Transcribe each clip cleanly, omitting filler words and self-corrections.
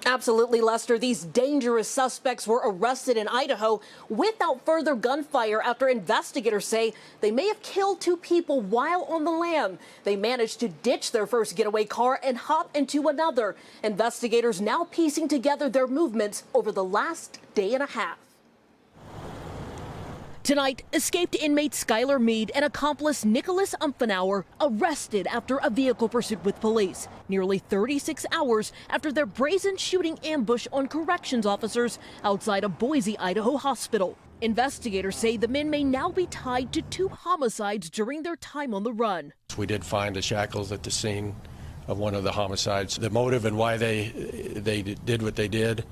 Absolutely, Lester. These dangerous suspects were arrested in Idaho without further gunfire after investigators say they may have killed 2 people while on the lam. They managed to ditch their first getaway car and hop into another. Investigators now piecing together their movements over the last day and a half. Tonight, escaped inmate Skylar Meade and accomplice Umphenour arrested after a vehicle pursuit with police, nearly 36 hours after their brazen shooting ambush on corrections officers outside a Boise, Idaho hospital. Investigators say the men may now be tied to 2 homicides during their time on the run. We did find the shackles at the scene of one of the homicides. The motive and why they did what they did,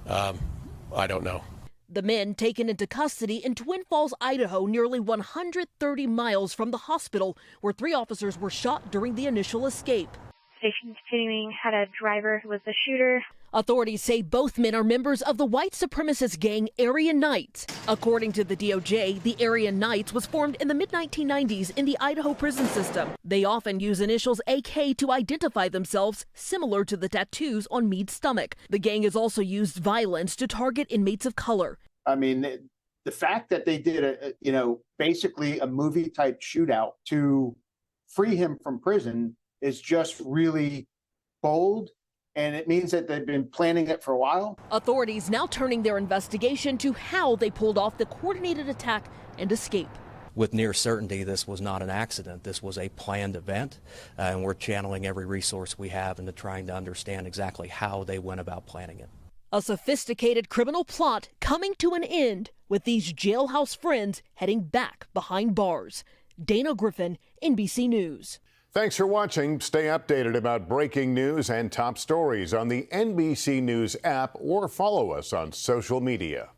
I don't know. The men taken into custody in Twin Falls, Idaho, nearly 130 miles from the hospital, where 3 officers were shot during the initial escape. Station continuing had a driver who was the shooter. Authorities say both men are members of the white supremacist gang Aryan Knights. According to the DOJ, the Aryan Knights was formed in the mid-1990s in the Idaho prison system. They often use initials AK to identify themselves, similar to the tattoos on Meade's stomach. The gang has also used violence to target inmates of color. I mean, the fact that they did basically a movie type shootout to free him from prison is just really bold. And it means that they've been planning it for a while. Authorities now turning their investigation to how they pulled off the coordinated attack and escape. With near certainty, this was not an accident. This was a planned event, and we're channeling every resource we have into trying to understand exactly how they went about planning it. A sophisticated criminal plot coming to an end with these jailhouse friends heading back behind bars. Dana Griffin, NBC News. Thanks for watching. Stay updated about breaking news and top stories on the NBC News app or follow us on social media.